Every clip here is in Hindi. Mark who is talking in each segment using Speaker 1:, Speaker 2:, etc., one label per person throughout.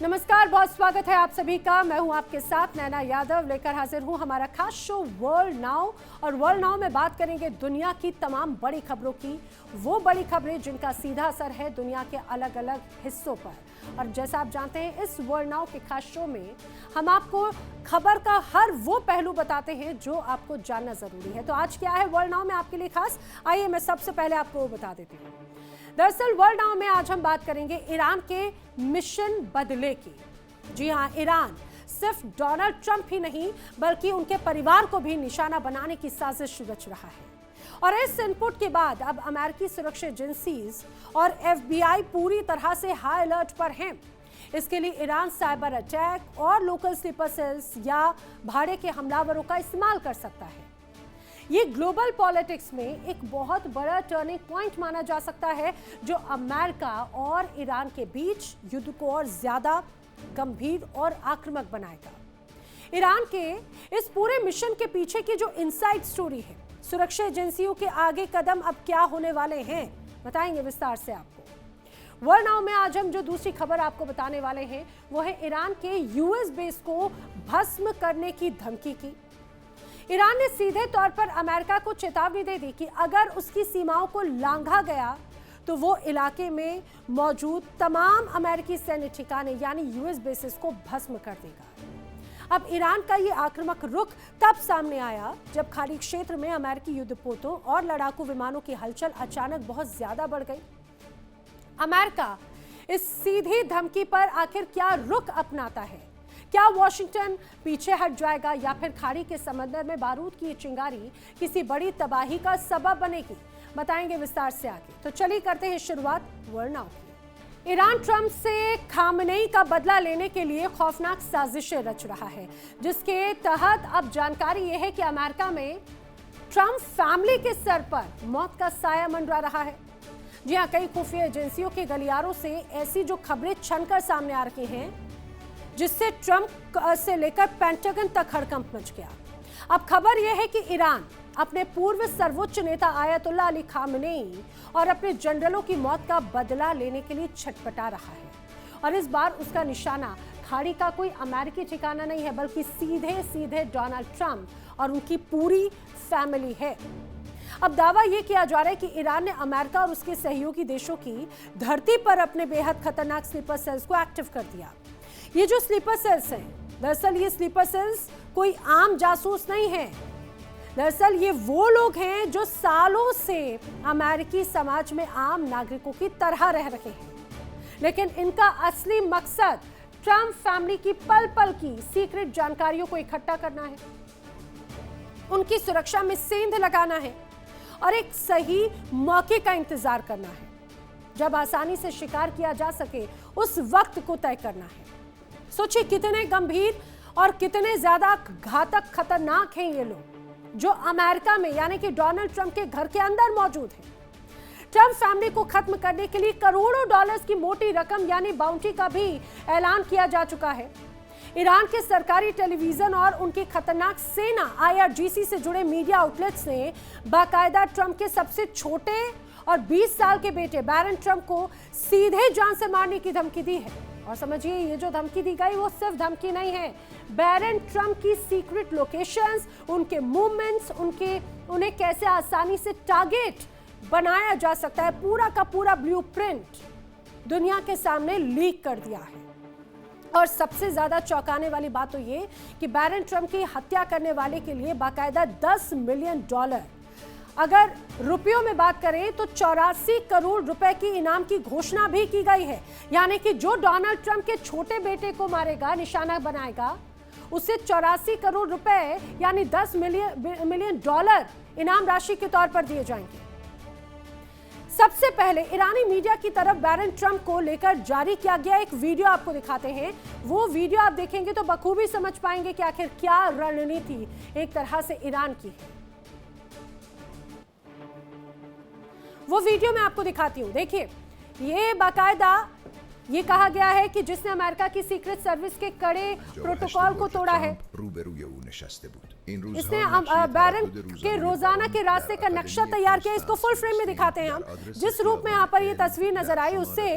Speaker 1: नमस्कार, बहुत स्वागत है आप सभी का। मैं हूं आपके साथ नैना यादव, लेकर हाजिर हूं हमारा खास शो वर्ल्ड नाउ। और वर्ल्ड नाउ में बात करेंगे दुनिया की तमाम बड़ी खबरों की, वो बड़ी खबरें जिनका सीधा असर है दुनिया के अलग अलग हिस्सों पर। और जैसा आप जानते हैं, इस वर्ल्ड नाउ के खास शो में हम आपको खबर का हर वो पहलू बताते हैं जो आपको जानना जरूरी है। तो आज क्या है वर्ल्ड नाउ में आपके लिए खास, आइए मैं सबसे पहले आपको वो बता देती हूँ। दरअसल वर्ल्ड नाउ में आज हम बात करेंगे ईरान के मिशन बदले की। जी हाँ, ईरान सिर्फ डोनाल्ड ट्रंप ही नहीं बल्कि उनके परिवार को भी निशाना बनाने की साजिश रच रहा है। और इस इनपुट के बाद अब अमेरिकी सुरक्षा एजेंसीज और FBI पूरी तरह से हाई अलर्ट पर हैं। इसके लिए ईरान साइबर अटैक और लोकल स्लीपर सेल्स या भाड़े के हमलावरों का इस्तेमाल कर सकता है। ये ग्लोबल पॉलिटिक्स में एक बहुत बड़ा टर्निंग पॉइंट माना जा सकता है, जो अमेरिका और ईरान के बीच युद्ध को और ज्यादा गंभीर और आक्रामक बनाएगा। ईरान के इस पूरे मिशन के पीछे की जो इनसाइड स्टोरी है, सुरक्षा एजेंसियों के आगे कदम अब क्या होने वाले हैं, बताएंगे विस्तार से आपको। वर्ल्ड नाउ में आज हम जो दूसरी खबर आपको बताने वाले हैं वो है ईरान के US बेस को भस्म करने की धमकी की। ईरान ने सीधे तौर पर अमेरिका को चेतावनी दे दी कि अगर उसकी सीमाओं को लांघा गया तो वो इलाके में मौजूद तमाम अमेरिकी सैन्य ठिकाने यानी US बेसिस को भस्म कर देगा। अब ईरान का ये आक्रामक रुख तब सामने आया जब खाड़ी क्षेत्र में अमेरिकी युद्धपोतों और लड़ाकू विमानों की हलचल अचानक बहुत ज्यादा बढ़ गई। अमेरिका इस सीधी धमकी पर आखिर क्या रुख अपनाता है? क्या वॉशिंगटन पीछे हट जाएगा या फिर खाड़ी के समंदर में बारूद की चिंगारी किसी बड़ी तबाही का सबब बनेगी, बताएंगे विस्तार से आगे। तो चलिए करते हैं शुरुआत वर्ल्ड नाउ की। ईरान ट्रंप से खामनेई का बदला लेने के लिए खौफनाक साजिशें रच रहा है, जिसके तहत अब जानकारी यह है कि अमेरिका में ट्रंप फैमिली के सर पर मौत का साया मंडरा रहा है। जी हाँ, कई खुफिया एजेंसियों के गलियारों से ऐसी जो खबरें छनकर सामने आ रही हैं जिससे ट्रंप से लेकर पेंटागन तक हड़कंप मच गया। अब खबर यह है कि ईरान अपने पूर्व सर्वोच्च नेता आयतुल्लाह अली खामनेई और अपने जनरलों की मौत का बदला लेने के लिए छटपटा रहा है। और इस बार उसका निशाना खाड़ी का कोई अमेरिकी ठिकाना नहीं है बल्कि सीधे सीधे डोनाल्ड ट्रंप और उनकी पूरी फैमिली है। अब दावा यह किया जा रहा है कि ईरान ने अमेरिका और उसके सहयोगी देशों की धरती पर अपने बेहद खतरनाक स्लीपर सेल्स को एक्टिव कर दिया। ये जो स्लीपर सेल्स हैं, दरअसल ये स्लीपर सेल्स कोई आम जासूस नहीं है। दरअसल ये वो लोग हैं जो सालों से अमेरिकी समाज में आम नागरिकों की तरह रह रहे हैं, लेकिन इनका असली मकसद ट्रंप फैमिली की पल पल की सीक्रेट जानकारियों को इकट्ठा करना है, उनकी सुरक्षा में सेंध लगाना है और एक सही मौके का इंतजार करना है जब आसानी से शिकार किया जा सके, उस वक्त को तय करना है। सोचिए कितने गंभीर और कितने ज्यादा घातक खतरनाक हैं ये लोग जो अमेरिका में यानी कि डोनाल्ड ट्रंप के घर के अंदर मौजूद हैं। ट्रंप फैमिली को खत्म करने के लिए करोड़ों डॉलर्स की मोटी रकम यानी बाउंटी का भी ऐलान किया जा चुका है। ईरान के सरकारी टेलीविजन और उनकी खतरनाक सेना IRGC से जुड़े मीडिया आउटलेट्स ने बाकायदा ट्रंप के सबसे छोटे और 20 साल के बेटे बैरन ट्रंप को सीधे जान से मारने की धमकी दी है। और समझिए, ये जो धमकी दी गई वो सिर्फ धमकी नहीं है, बैरन ट्रंप की सीक्रेट लोकेशंस, उनके मूवमेंट्स, उन्हें कैसे आसानी से टारगेट बनाया जा सकता है, पूरा का पूरा ब्लूप्रिंट दुनिया के सामने लीक कर दिया है। और सबसे ज्यादा चौंकाने वाली बात तो ये कि बैरन ट्रंप की हत्या करने वाले के लिए बाकायदा $10 मिलियन, अगर रुपयों में बात करें तो 84 करोड़ रुपए की इनाम की घोषणा भी की गई है। यानी कि जो डोनाल्ड ट्रंप के छोटे बेटे को मारेगा, निशाना बनाएगा, उसे 84 करोड़ रुपए यानी $10 मिलियन इनाम राशि के तौर पर दिए जाएंगे। सबसे पहले ईरानी मीडिया की तरफ बैरन ट्रंप को लेकर जारी किया गया एक वीडियो आपको दिखाते हैं। वो वीडियो आप देखेंगे तो बखूबी समझ पाएंगे कि आखिर क्या रणनीति एक तरह से ईरान की है। वो वीडियो मैं आपको दिखाती हूँ, देखिए। ये बाकायदा ये कहा गया है कि जिसने अमेरिका की सीक्रेट सर्विस के कड़े प्रोटोकॉल को तोड़ा है, इसने बैरन के रोजाना के रास्ते का नक्शा तैयार किया। इसको फुल फ्रेम में दिखाते हैं हम। जिस रूप में यहाँ पर ये तस्वीर नजर आई उससे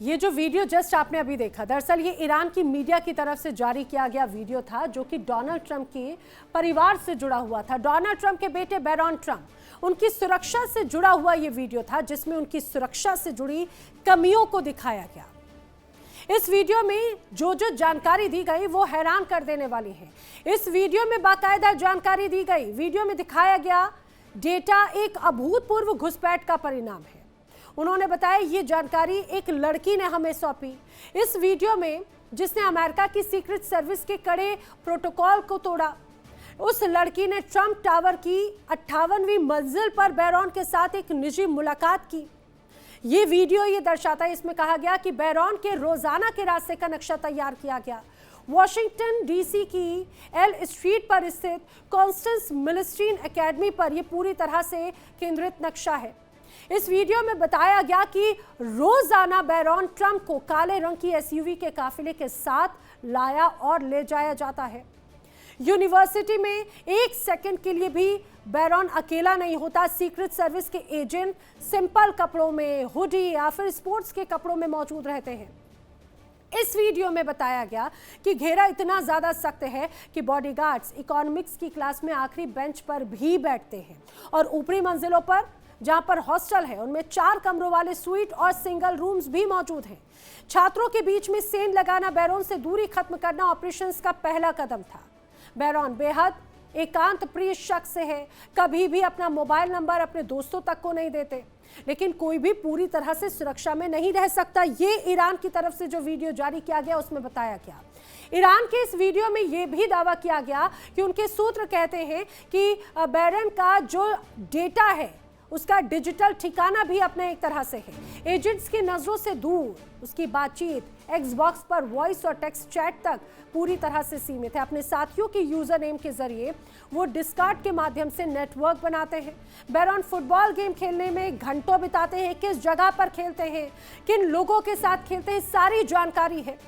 Speaker 1: ये जो वीडियो जस्ट आपने अभी देखा, दरअसल ये ईरान की मीडिया की तरफ से जारी किया गया वीडियो था जो कि डोनाल्ड ट्रंप के परिवार से जुड़ा हुआ था। डोनाल्ड ट्रंप के बेटे बैरॉन ट्रंप, उनकी सुरक्षा से जुड़ा हुआ ये वीडियो था जिसमें उनकी सुरक्षा से जुड़ी कमियों को दिखाया गया। इस वीडियो में जो जानकारी दी गई वो हैरान कर देने वाली है। इस वीडियो में बाकायदा जानकारी दी गई, वीडियो में दिखाया गया डेटा एक अभूतपूर्व घुसपैठ का परिणाम है। उन्होंने बताया ये जानकारी एक लड़की ने हमें सौंपी। इस वीडियो में जिसने अमेरिका की सीक्रेट सर्विस के कड़े प्रोटोकॉल को तोड़ा, उस लड़की ने ट्रंप टावर की 58वीं मंजिल पर बैरॉन के साथ एक निजी मुलाकात की। ये वीडियो ये दर्शाता है, इसमें कहा गया कि बैरॉन के रोजाना के रास्ते का नक्शा तैयार किया गया। वॉशिंगटन डीसी की एल स्ट्रीट पर स्थित कॉन्स्टेंस मिलिस्ट्रीन एकेडमी पर यह पूरी तरह से केंद्रित नक्शा है। इस वीडियो में बताया गया कि रोजाना बैरॉन ट्रंप को काले रंग की एसयूवी के काफिले के साथ लाया और ले जाया जाता है। यूनिवर्सिटी में एक सेकंड के लिए भी बैरॉन अकेला नहीं होता। सीक्रेट सर्विस के एजेंट सिंपल कपड़ों में, हुडी या फिर स्पोर्ट्स के कपड़ों में मौजूद रहते हैं। इस वीडियो में बताया गया कि घेरा इतना ज़्यादा सख्त है कि बॉडीगार्ड्स इकोनॉमिक्स की क्लास में आखिरी बेंच पर भी बैठते हैं और ऊपरी मंजिलों पर जहां पर हॉस्टल है उनमें 4 कमरों वाले स्वीट और सिंगल रूम्स भी मौजूद हैं। छात्रों के बीच में सेन लगाना, बैरॉन से दूरी खत्म करना ऑपरेशंस का पहला कदम था। बैरॉन बेहद एकांत प्रिय शख्स है, कभी भी अपना मोबाइल नंबर अपने दोस्तों तक को नहीं देते, लेकिन कोई भी पूरी तरह से सुरक्षा में नहीं रह सकता। ये ईरान की तरफ से जो वीडियो जारी किया गया उसमें बताया गया। ईरान के इस वीडियो में ये भी दावा किया गया कि उनके सूत्र कहते हैं कि बैरन का जो डेटा है उसका डिजिटल ठिकाना भी अपने एक तरह से है। एजेंट्स की नजरों से दूर उसकी बातचीत एक्सबॉक्स पर वॉइस और टेक्स्ट चैट तक पूरी तरह से सीमित है। अपने साथियों के यूजर नेम के जरिए वो डिस्कार्ड के माध्यम से नेटवर्क बनाते हैं। बैरॉन फुटबॉल गेम खेलने में घंटों बिताते हैं, किस जगह पर खेलते हैं, किन लोगों के साथ खेलते हैं, सारी जानकारी है।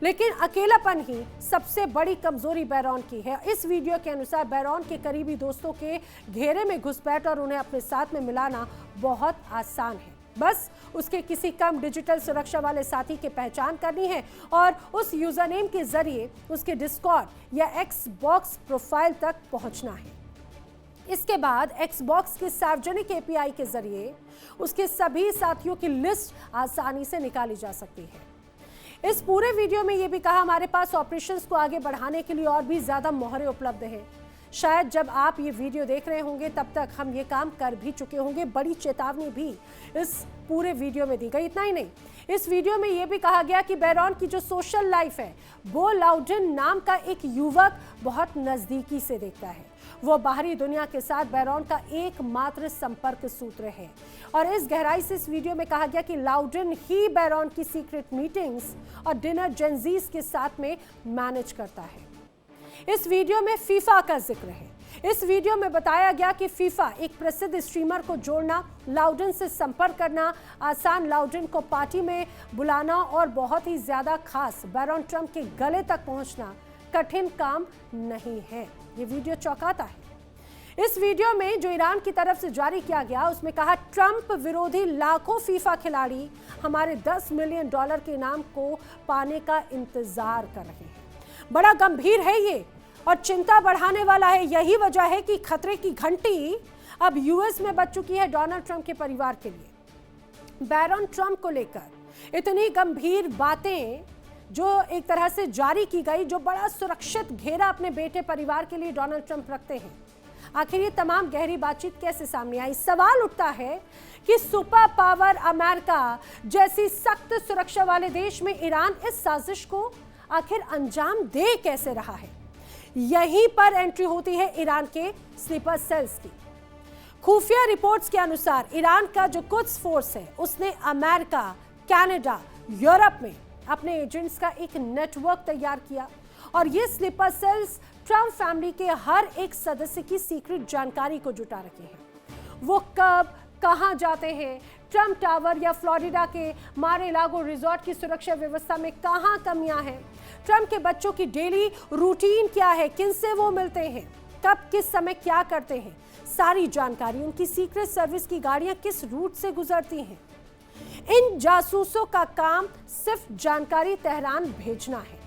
Speaker 1: लेकिन अकेलापन ही सबसे बड़ी कमजोरी बैरॉन की है। इस वीडियो के अनुसार बैरॉन के करीबी दोस्तों के घेरे में घुसपैठ और उन्हें अपने साथ में मिलाना बहुत आसान है। बस उसके किसी कम डिजिटल सुरक्षा वाले साथी की पहचान करनी है और उस यूजर नेम के जरिए उसके डिस्कॉर्ड या एक्सबॉक्स प्रोफाइल तक पहुंचना है। इसके बाद एक्सबॉक्स के सार्वजनिक API के जरिए उसके सभी साथियों की लिस्ट आसानी से निकाली जा सकती है। इस पूरे वीडियो में ये भी कहा हमारे पास ऑपरेशंस को आगे बढ़ाने के लिए और भी ज्यादा मोहरें उपलब्ध हैं। शायद जब आप ये वीडियो देख रहे होंगे तब तक हम ये काम कर भी चुके होंगे। बड़ी चेतावनी भी इस पूरे वीडियो में दी गई। इतना ही नहीं, इस वीडियो में ये भी कहा गया कि बैरॉन की जो सोशल लाइफ है वो लाउडेन नाम का एक युवक बहुत नजदीकी से देखता है। वो बाहरी दुनिया के साथ बैरॉन का एकमात्र संपर्क सूत्र है। और इस गहराई से इस वीडियो में कहा गया कि लाउडेन ही बैरॉन की सीक्रेट मीटिंग्स और डिनर जेंजीज के साथ में मैनेज करता है। इस वीडियो में फीफा का जिक्र है। इस वीडियो में बताया गया कि फीफा एक प्रसिद्ध स्ट्रीमर को जोड़ना, लाउडेन से संपर्क करना आसान, लाउडेन को पार्टी में बुलाना और बहुत ही ज्यादा खास बैरॉन ट्रंप के गले तक पहुंचना कठिन काम नहीं है। ये वीडियो चौंकाता है। इस वीडियो में जो ईरान की तरफ से जारी किया गया उसमें कहा ट्रंप विरोधी लाखों फीफा खिलाड़ी हमारे $10 मिलियन के इनाम को पाने का इंतजार कर रहे हैं। बड़ा गंभीर है ये और चिंता बढ़ाने वाला है। यही वजह है कि खतरे की घंटी अब यूएस में बज चुकी है डोनाल्ड ट्रंप के परिवार के लिए। बैरॉन ट्रंप को लेकर इतनी गंभीर बातें जो एक तरह से जारी की गई, जो बड़ा सुरक्षित घेरा अपने बेटे परिवार के लिए डोनाल्ड ट्रंप रखते हैं, आखिर ये तमाम गहरी बातचीत कैसे सामने आई? सवाल उठता है कि सुपर पावर अमेरिका जैसी सख्त सुरक्षा वाले देश में ईरान इस साजिश को आखिर अंजाम दे कैसे रहा है। यहीं पर एंट्री होती है ईरान के स्लीपर सेल्स की। खुफिया रिपोर्ट्स के अनुसार ईरान का जो कुद्स फोर्स है उसने अमेरिका, कनाडा, यूरोप में अपने एजेंट्स का एक नेटवर्क तैयार किया और ये स्लीपर सेल्स ट्रंप फैमिली के हर एक सदस्य की सीक्रेट जानकारी को जुटा रखे हैं। वो कब कहां जाते हैं, ट्रंप टावर या फ्लोरिडा के मारे लागो रिजॉर्ट की सुरक्षा व्यवस्था में कहां कमियां हैं, ट्रंप के बच्चों की डेली रूटीन क्या है, किनसे वो मिलते हैं, कब किस समय क्या करते हैं, सारी जानकारी, उनकी सीक्रेट सर्विस की गाड़ियां किस रूट से गुजरती हैं। इन जासूसों का काम सिर्फ जानकारी तेहरान भेजना है।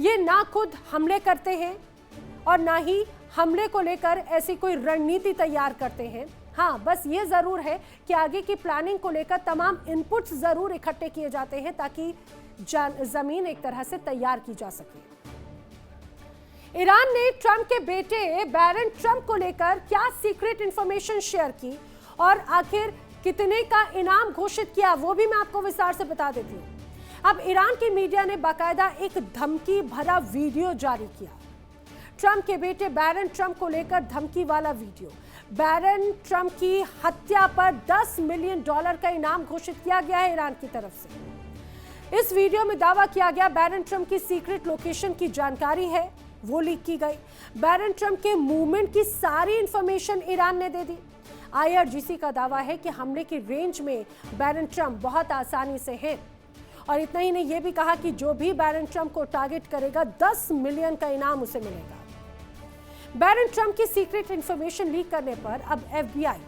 Speaker 1: ये ना खुद हमले करते हैं और ना ही हमले को लेकर ऐसी कोई रणनीति तैयार करते हैं। हाँ, बस ये जरूर है कि आगे की प्लानिंग को लेकर तमाम इनपुट्स जरूर इकट्ठे किए जाते हैं ताकि जमीन एक तरह से तैयार की जा सके। ईरान ने ट्रंप के बेटे बैरन ट्रंप को लेकर क्या सीक्रेट इंफॉर्मेशन शेयर की और आखिर कितने का इनाम घोषित किया, वो भी मैं आपको विस्तार से बता देती हूँ। अब ईरान की मीडिया ने बाकायदा एक धमकी भरा वीडियो जारी किया। ट्रंप के बेटे बैरन ट्रंप को लेकर धमकी वाला वीडियो। बैरन ट्रंप की हत्या पर $10 मिलियन का इनाम घोषित किया गया है ईरान की तरफ से। इस वीडियो में दावा किया गया बैरन ट्रंप की सीक्रेट लोकेशन की जानकारी है, वो लीक की गई। बैरन ट्रंप के मूवमेंट की सारी इंफॉर्मेशन ईरान ने दे दी। IRGC का दावा है कि हमले की रेंज में बैरन ट्रंप बहुत आसानी से हैं और इतना ही नहीं, ये भी कहा कि जो भी बैरन ट्रंप को टारगेट करेगा $10 मिलियन का इनाम उसे मिलेगा। बैरन ट्रंप की सीक्रेट इंफॉर्मेशन लीक करने पर अब FBI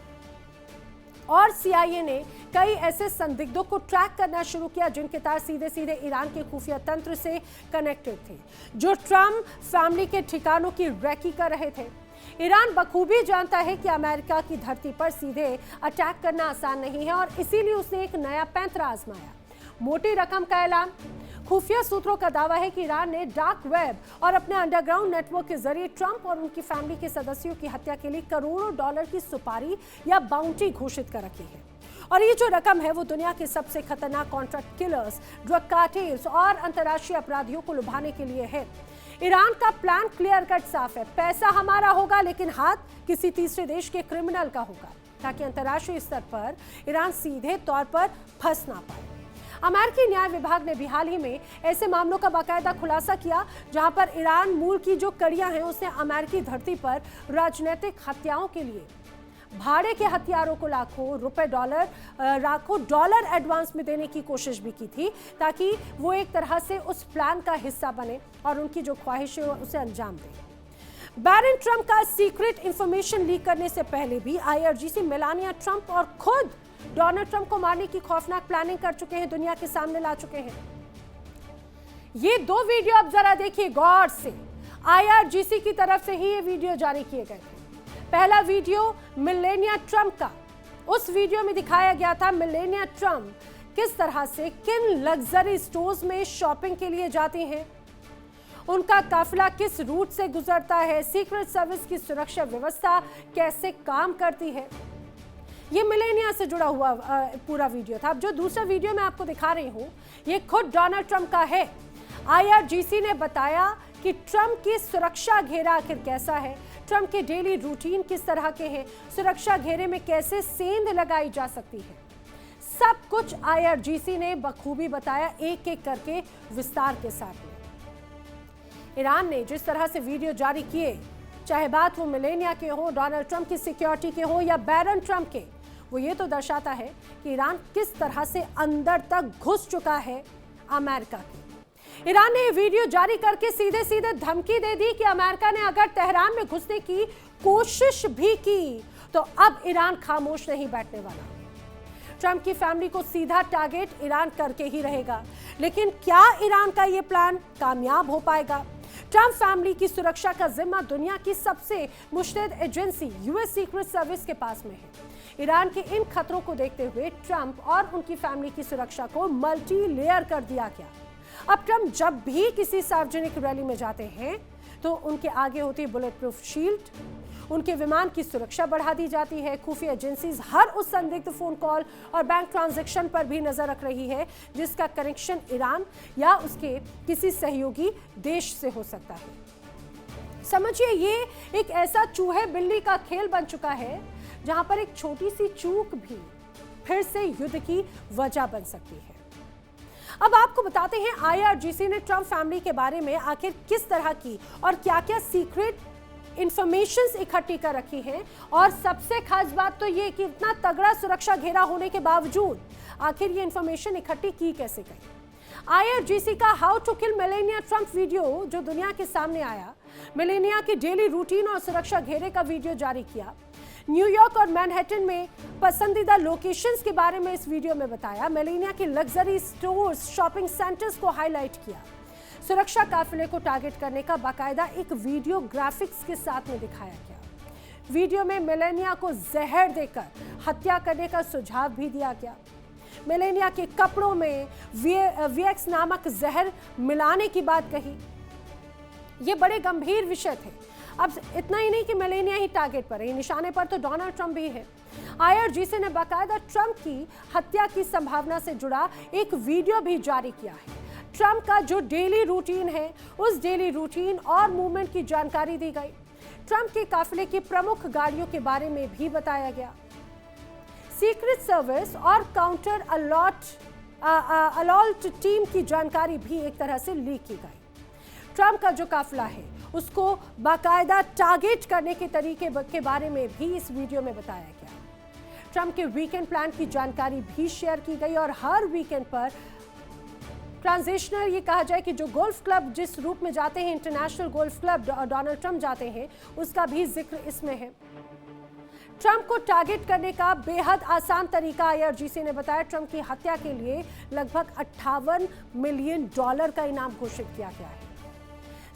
Speaker 1: और CIA ने कई ऐसे संदिग्धों को ट्रैक करना शुरू किया जिनके तार सीधे सीधे ईरान के खुफिया तंत्र से कनेक्टेड थे, जो ट्रंप फैमिली के ठिकानों की रैकी कर रहे थे। ईरान बखूबी जानता है कि अमेरिका की धरती पर सीधे अटैक करना आसान नहीं है और इसीलिए उसने एक नया पैंतरा आजमाया, मोटी रकम का ऐलान। खुफिया सूत्रों का दावा है कि ईरान ने डार्क वेब और अपने अंडरग्राउंड नेटवर्क के जरिए ट्रंप और उनकी फैमिली के सदस्यों की हत्या के लिए करोड़ों डॉलर की सुपारी या बाउंटी घोषित कर रखी है। और ये जो रकम है वो दुनिया के सबसे खतरनाक कॉन्ट्रैक्ट किलर्स, ड्रग कार्टेल्स और अंतर्राष्ट्रीय अपराधियों को लुभाने के लिए है। ईरान का प्लान क्लियर कट साफ है, पैसा हमारा होगा लेकिन हाथ किसी तीसरे देश के क्रिमिनल का होगा ताकि अंतर्राष्ट्रीय स्तर पर ईरान सीधे तौर पर फंस ना पाए। अमेरिकी न्याय विभाग ने भी हाल ही में ऐसे मामलों का बाकायदा खुलासा किया जहां पर ईरान मूल की जो कड़ियां हैं उसने अमेरिकी धरती पर राजनीतिक हत्याओं के लिए भाड़े के हथियारों को लाखों डॉलर एडवांस में देने की कोशिश भी की थी ताकि वो एक तरह से उस प्लान का हिस्सा बने और उनकी जो ख्वाहिश है उसे अंजाम दे। बैरन ट्रंप का सीक्रेट इंफॉर्मेशन लीक करने से पहले भी IRGC मेलानिया ट्रंप और खुद डोनाल्ड ट्रंप को मारने की खौफनाक प्लानिंग कर चुके हैं, दुनिया के सामने ला चुके हैं। ये दो वीडियो अब जरा देखिए गौर से। IRGC की तरफ से ही ये वीडियो जारी किए गए थे। पहला वीडियो मेलानिया ट्रंप का, उस वीडियो में दिखाया गया था मेलानिया ट्रंप किस तरह से किन लग्जरी स्टोर्स में शॉपिंग के लिए जाती हैं, उनका काफिला किस रूट से गुजरता है, सीक्रेट सर्विस की सुरक्षा व्यवस्था कैसे काम करती है। ये मिलेनिया से जुड़ा हुआ पूरा वीडियो था। अब जो दूसरा वीडियो मैं आपको दिखा रही हूं, ये खुद डोनाल्ड ट्रंप का है। IRGC ने बताया कि ट्रंप की सुरक्षा घेरा आखिर कैसा है, ट्रंप के डेली रूटीन किस तरह के हैं, सुरक्षा घेरे में कैसे सेंध लगाई जा सकती है, सब कुछ IRGC ने बखूबी बताया, एक एक करके विस्तार के साथ में। ईरान ने जिस तरह से वीडियो जारी किए, चाहे बात वो मिलेनिया के हो, डोनाल्ड ट्रंप की सिक्योरिटी के हो या बैरन ट्रंप के, वो ये तो दर्शाता है कि ईरान किस तरह से अंदर तक घुस चुका है अमेरिका की। ईरान ने ये वीडियो जारी करके सीधे सीधे धमकी दे दी कि अमेरिका ने अगर तेहरान में घुसने की कोशिश भी की तो अब ईरान खामोश नहीं बैठने वाला। ट्रंप की फैमिली को सीधा टारगेट ईरान करके ही रहेगा। लेकिन क्या ईरान का ये प्लान कामयाब हो पाएगा? ट्रंप फैमिली की सुरक्षा का जिम्मा दुनिया की सबसे मुश्तैद एजेंसी यूएस सीक्रेट सर्विस के पास में है। ईरान के इन खतरों को देखते हुए ट्रंप और उनकी फैमिली की सुरक्षा को मल्टी लेयर कर दिया गया। अब ट्रंप जब भी किसी सार्वजनिक रैली में जाते हैं तो उनके आगे होती है बुलेट प्रूफ शील्ड, उनके विमान की सुरक्षा बढ़ा दी जाती है। खुफिया एजेंसीज हर उस संदिग्ध फोन कॉल और बैंक ट्रांजैक्शन पर भी नजर रख रही है जिसका कनेक्शन ईरान या उसके किसी सहयोगी देश से हो सकता है। समझिए, ये एक ऐसा चूहे बिल्ली का खेल बन चुका है जहां पर एक छोटी सी चूक भी फिर से युद्ध की वजह बन सकती है। अब आपको बताते हैं IRGC ने ट्रंप फैमिली के बारे में आखिर किस तरह की और क्या-क्या सीक्रेट इंफॉर्मेशंस इकट्ठी कर रखी हैं, और सबसे खास बात तो ये कि इतना तगड़ा सुरक्षा घेरा होने के बावजूद आखिर ये इंफॉर्मेशन इकट्ठी की कैसे गई। IRGC का how to kill Melania Trump video जो दुनिया के सामने आया, मेलेनिया की डेली रूटीन और सुरक्षा घेरे का वीडियो जारी किया, न्यूयॉर्क और मैनहट्टन में पसंदीदा लोकेशंस के बारे में इस वीडियो में बताया, मेलेनिया के लग्जरी स्टोर्स, शॉपिंग सेंटर्स को हाईलाइट किया, सुरक्षा काफिले को टारगेट करने का बाकायदा एक वीडियो ग्राफिक्स के साथ में दिखाया गया। वीडियो में मेलेनिया को जहर देकर हत्या करने का सुझाव भी दिया गया। मेलेनिया के कपड़ों में VX नामक जहर मिलाने की बात कही। ये बड़े गंभीर विषय थे। अब इतना ही नहीं कि मेलेनिया ही टारगेट पर है, निशाने पर तो डोनाल्ड ट्रंप भी है। IRGC ने बाकायदा ट्रंप की हत्या की संभावना से जुड़ा एक वीडियो भी जारी किया है। ट्रंप का जो डेली रूटीन है, उस डेली रूटीन और मूवमेंट की जानकारी दी गई। ट्रंप के काफिले की प्रमुख गाड़ियों के बारे में भी बताया गया। सीक्रेट सर्विस और काउंटर अलॉट टीम की जानकारी भी एक तरह से लीक की गई। ट्रंप का जो काफिला है उसको बाकायदा टारगेट करने के तरीके के बारे में भी इस वीडियो में बताया गया। ट्रंप के वीकेंड प्लान की जानकारी भी शेयर की गई और हर वीकेंड पर ट्रांजिशनल ये कहा जाए कि जो गोल्फ क्लब जिस रूप में जाते हैं, international golf club Donald Trump जाते हैं, उसका भी जिक्र इसमें है। ट्रंप को टारगेट करने का बेहद आसान तरीका IRGC ने बताया। ट्रंप की हत्या के लिए लगभग $58 मिलियन का इनाम घोषित किया गया है।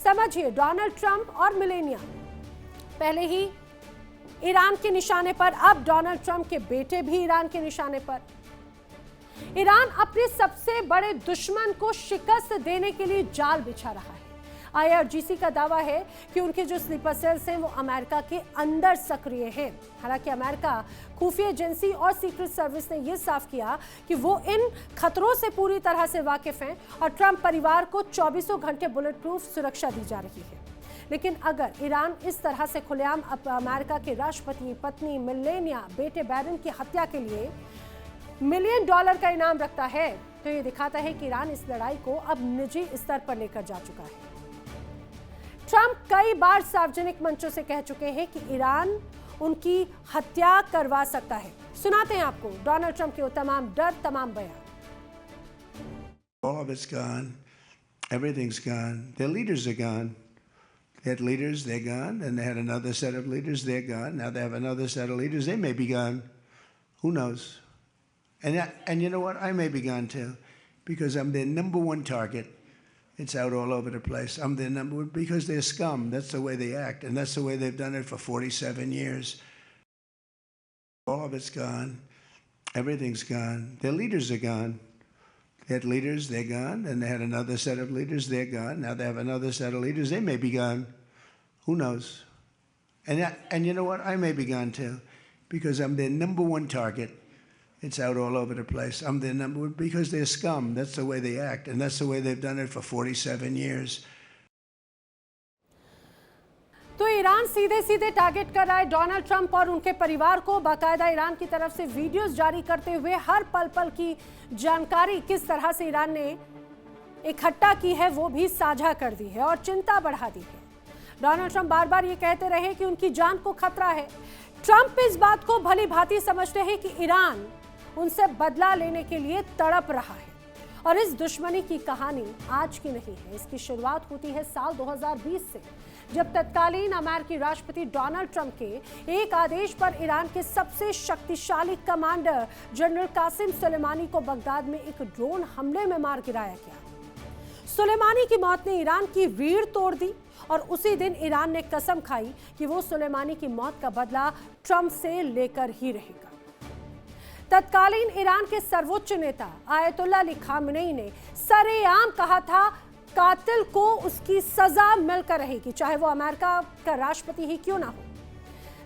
Speaker 1: समझिए, डोनाल्ड ट्रंप और मेलेनिया पहले ही ईरान के निशाने पर, अब डोनाल्ड ट्रंप के बेटे भी ईरान के निशाने पर। ईरान अपने सबसे बड़े दुश्मन को शिकस्त देने के लिए जाल बिछा रहा है। IRGC का दावा है कि उनके जो स्लीपर सेल्स हैं वो अमेरिका के अंदर सक्रिय हैं। हालांकि अमेरिका खुफिया एजेंसी और सीक्रेट सर्विस ने यह साफ किया कि वो इन खतरों से पूरी तरह से वाकिफ हैं और ट्रंप परिवार को 24 घंटे बुलेट प्रूफ सुरक्षा दी जा रही है। लेकिन अगर ईरान इस तरह से खुलेआम अमेरिका के राष्ट्रपति, पत्नी मेलेनिया, बेटे बैरन की हत्या के लिए $1 मिलियन का इनाम रखता है तो ये दिखाता है कि ईरान इस लड़ाई को अब निजी स्तर पर लेकर जा चुका है। ट्रंप कई बार सार्वजनिक मंचों से कह चुके हैं कि ईरान उनकी हत्या करवा सकता है। सुनाते हैं आपको डोनाल्ड ट्रंप के वो तमाम डर, तमाम बयान।
Speaker 2: All of it's gone. Everything's gone. Their leaders are gone. They had leaders, they're gone. And they had another set of leaders, they're gone. Now they have another set of leaders, they may be gone. Who knows? And you know what? I may be gone too, because I'm their number one target. It's out all over the place. I'm their number one because they're scum. That's the way they act, and that's the way they've done it for 47 years. All of it's gone. Everything's gone. Their leaders are gone. They had leaders, they're gone. And they had another set of leaders, they're gone. Now they have another set of leaders, they may be gone. Who knows? And you know what? I may be gone too, because I'm their number one target. It's out all over the place. I'm their number one because they're scum. That's the way they act, and that's the way they've done it for 47 years.
Speaker 1: तो ईरान सीधे सीधे टारगेट कर रहा है डोनाल्ड ट्रंप और उनके परिवार को। बाकायदा ईरान की तरफ से वीडियोस जारी करते हुए हर पल पल की जानकारी किस तरह से ईरान ने इकट्ठा की है वो भी साझा कर दी है और चिंता बढ़ा दी है। डोनाल्ड ट्रंप बार बार ये कहते रहे कि उनकी जान को खतरा है। ट्रंप इस बात को भली भांति समझते हैं कि ईरान उनसे बदला लेने के लिए तड़प रहा है और इस दुश्मनी की कहानी आज की नहीं है। इसकी शुरुआत होती है साल 2020 से, जब तत्कालीन अमेरिकी राष्ट्रपति डोनाल्ड ट्रंप के एक आदेश पर ईरान के सबसे शक्तिशाली कमांडर जनरल कासिम सुलेमानी को बगदाद में एक ड्रोन हमले में मार गिराया गया। सुलेमानी की मौत ने ईरान की रीढ़ तोड़ दी और उसी दिन ईरान ने कसम खाई कि वो सुलेमानी की मौत का बदला ट्रंप से लेकर ही रहेगा। तत्कालीन ईरान के सर्वोच्च नेता आयतुल्लाह अली खामेनी ने सरेआम कहा था कातिल को उसकी सजा मिलकर रहेगी, चाहे वो अमेरिका का राष्ट्रपति ही क्यों ना हो।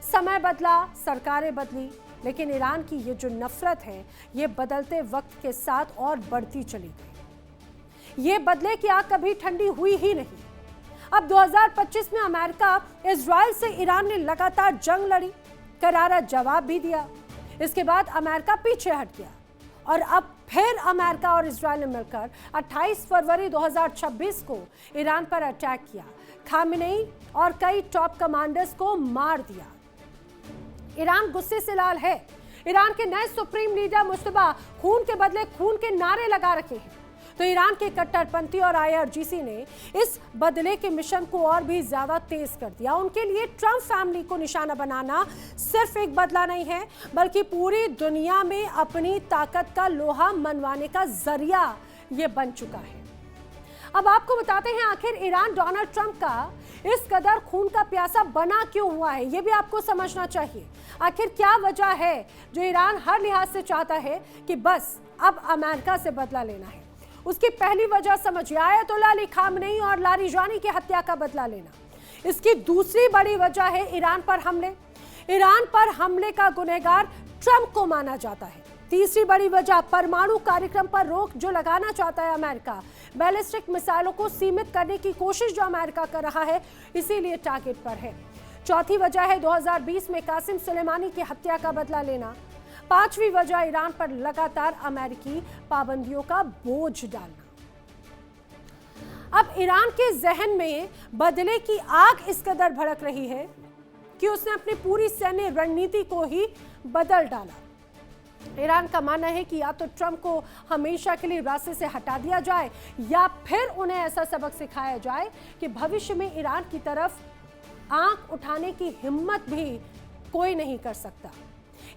Speaker 1: समय बदला, सरकारें बदली, लेकिन ईरान की ये जो नफरत है ये बदलते वक्त के साथ और बढ़ती चली गई। ये बदले की आग कभी ठंडी हुई ही नहीं। अब 2025 में अमेरिका इजराइल से ईरान ने लगातार जंग लड़ी, करारा जवाब भी दिया। इसके बाद अमेरिका पीछे हट गया और अब फिर अमेरिका और इजराइल ने मिलकर 28 फरवरी 2026 को ईरान पर अटैक किया। खामेनी और कई टॉप कमांडर्स को मार दिया। ईरान गुस्से से लाल है। ईरान के नए सुप्रीम लीडर मुश्तबा खून के बदले खून के नारे लगा रखे हैं। तो ईरान के कट्टरपंथी और IRGC ने इस बदले के मिशन को और भी ज्यादा तेज कर दिया। उनके लिए ट्रंप फैमिली को निशाना बनाना सिर्फ एक बदला नहीं है, बल्कि पूरी दुनिया में अपनी ताकत का लोहा मनवाने का जरिया ये बन चुका है। अब आपको बताते हैं आखिर ईरान डोनाल्ड ट्रंप का इस कदर खून का प्यासा बना क्यों हुआ है, ये भी आपको समझना चाहिए। आखिर क्या वजह है जो ईरान हर लिहाज से चाहता है कि बस अब अमेरिका से बदला लेना है। उसकी पहली वजह समझिए, आयतुल्लाह अली खामेनी और लारिजानी की हत्या का बदला लेना। इसकी दूसरी बड़ी वजह है ईरान पर हमले। ईरान पर हमले का गुनहगार ट्रंप को माना जाता है। तीसरी बड़ी वजह परमाणु कार्यक्रम पर रोक जो लगाना चाहता है अमेरिका। बैलिस्टिक मिसाइलों को सीमित करने की कोशिश जो अमेरिका कर रहा है, इसीलिए टारगेट पर है। चौथी वजह है 2020 में कासिम सुलेमानी की हत्या का बदला लेना। पांचवी वजह ईरान पर लगातार अमेरिकी पाबंदियों का बोझ डालना। अब ईरान के जहन में बदले की आग इस कदर भड़क रही है कि उसने अपनी पूरी सैन्य रणनीति को ही बदल डाला। ईरान का मानना है कि या तो ट्रंप को हमेशा के लिए रास्ते से हटा दिया जाए या फिर उन्हें ऐसा सबक सिखाया जाए कि भविष्य में ईरान की तरफ आंख उठाने की हिम्मत भी कोई नहीं कर सकता।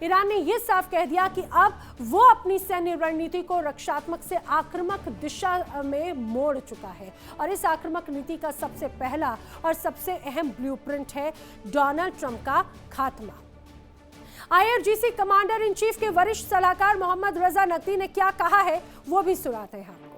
Speaker 1: ईरान ने यह साफ कह दिया कि अब वो अपनी सैन्य रणनीति को रक्षात्मक से आक्रामक दिशा में मोड़ चुका है और इस आक्रामक नीति का सबसे पहला और सबसे अहम ब्लूप्रिंट है डोनाल्ड ट्रंप का खात्मा। IRGC कमांडर इन चीफ के वरिष्ठ सलाहकार मोहम्मद रजा नकवी ने क्या कहा है वो भी सुनाते हैं आपको।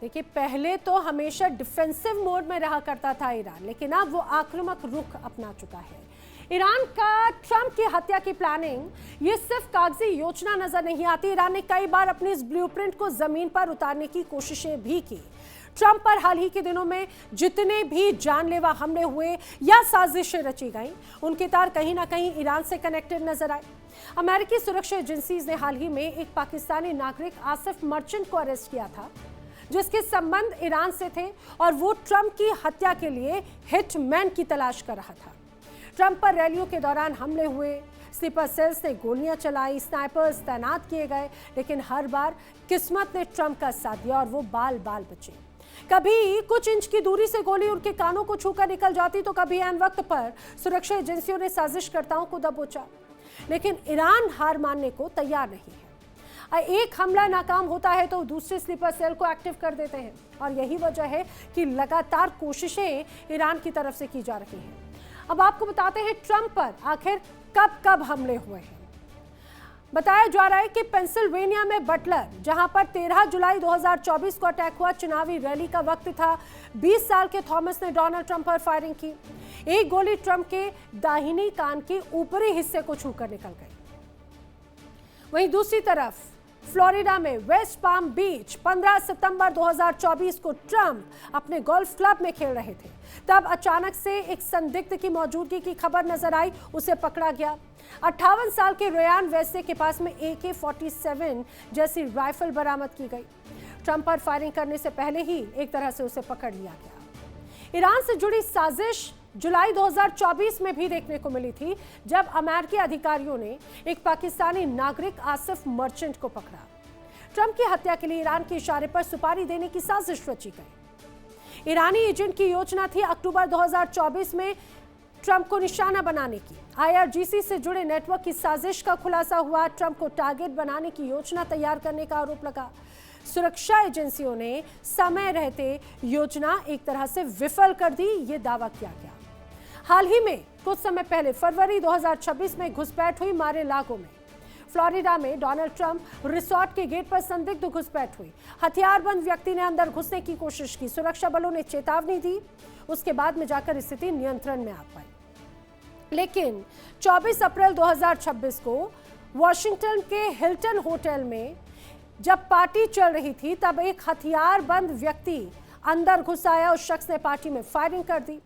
Speaker 1: देखिए, पहले तो हमेशा डिफेंसिव मोड में रहा करता था ईरान, लेकिन अब वो आक्रामक रुख अपना चुका है। ईरान का ट्रंप की हत्या की प्लानिंग ये सिर्फ कागजी योजना नजर नहीं आती। ईरान ने कई बार अपनी इस ब्लूप्रिंट को जमीन पर उतारने की कोशिशें भी की। ट्रंप पर हाल ही के दिनों में जितने भी जानलेवा हमले हुए या साजिशें रची गईं, उनके तार कहीं ना कहीं ईरान से कनेक्टेड नजर आए। अमेरिकी सुरक्षा एजेंसीज ने हाल ही में एक पाकिस्तानी नागरिक आसिफ मर्चेंट को अरेस्ट किया था, जिसके संबंध ईरान से थे और वो ट्रंप की हत्या के लिए हिटमैन की तलाश कर रहा था। ट्रंप पर रैलियों के दौरान हमले हुए, स्लीपर सेल्स ने गोलियां चलाई, स्नाइपर्स तैनात किए गए, लेकिन हर बार किस्मत ने ट्रंप का साथ दिया और वो बाल बाल बचे। कभी कुछ इंच की दूरी से गोली उनके कानों को छूकर निकल जाती तो कभी ऐन वक्त पर सुरक्षा एजेंसियों ने साजिशकर्ताओं को दबोचा। लेकिन ईरान हार मानने को तैयार नहीं है। एक हमला नाकाम होता है तो दूसरे स्लीपर सेल को एक्टिव कर देते हैं और यही वजह है कि लगातार कोशिशें ईरान की तरफ से की जा रही हैं। अब आपको बताते हैं ट्रंप पर आखिर कब कब हमले हुए हैं। बताया जा रहा है कि पेंसिल्वेनिया में बटलर, जहां पर 13 जुलाई 2024 को अटैक हुआ, चुनावी रैली का वक्त था। 20 साल के थॉमस ने डोनाल्ड ट्रंप पर फायरिंग की। एक गोली ट्रंप के दाहिनी कान के ऊपरी हिस्से को छूकर निकल गई। वहीं दूसरी तरफ फ्लोरिडा में वेस्ट पाम बीच 15 सितंबर 2024 को ट्रंप अपने गोल्फ क्लब में खेल रहे थे। तब अचानक से एक संदिग्ध की मौजूदगी की खबर नजर आई, उसे पकड़ा गया। 58 साल के रेयान वेस्टे के पास में AK-47 जैसी राइफल बरामद की गई। ट्रंप पर फायरिंग करने से पहले ही एक तरह से उसे पकड़ लिया गया। ईरान से जुड़ी साजिश जुलाई 2024 में भी देखने को मिली थी, जब अमेरिकी अधिकारियों ने एक पाकिस्तानी नागरिक आसिफ मर्चेंट को पकड़ा। ट्रंप की हत्या के लिए ईरान के इशारे पर सुपारी देने की साजिश रची गई। ईरानी एजेंट की योजना थी अक्टूबर 2024 में ट्रंप को निशाना बनाने की। IRGC से जुड़े नेटवर्क की साजिश का खुलासा हुआ। ट्रंप को टारगेट बनाने की योजना तैयार करने का आरोप लगा। सुरक्षा एजेंसियों ने समय रहते योजना एक तरह से विफल कर दी, ये दावा किया गया। हाल ही में कुछ समय पहले फरवरी 2026 में घुसपैठ हुई मारे लागो में। फ्लोरिडा में डोनाल्ड ट्रंप रिसोर्ट के गेट पर संदिग्ध घुसपैठ हुई। हथियारबंद व्यक्ति ने अंदर घुसने की कोशिश की। सुरक्षा बलों ने चेतावनी दी, उसके बाद में जाकर स्थिति नियंत्रण में आ पाई। लेकिन 24 अप्रैल 2026 को वॉशिंगटन के हिल्टन होटल में जब पार्टी चल रही थी, तब एक हथियारबंद व्यक्ति अंदर घुस आया। उस शख्स ने पार्टी में फायरिंग कर दी।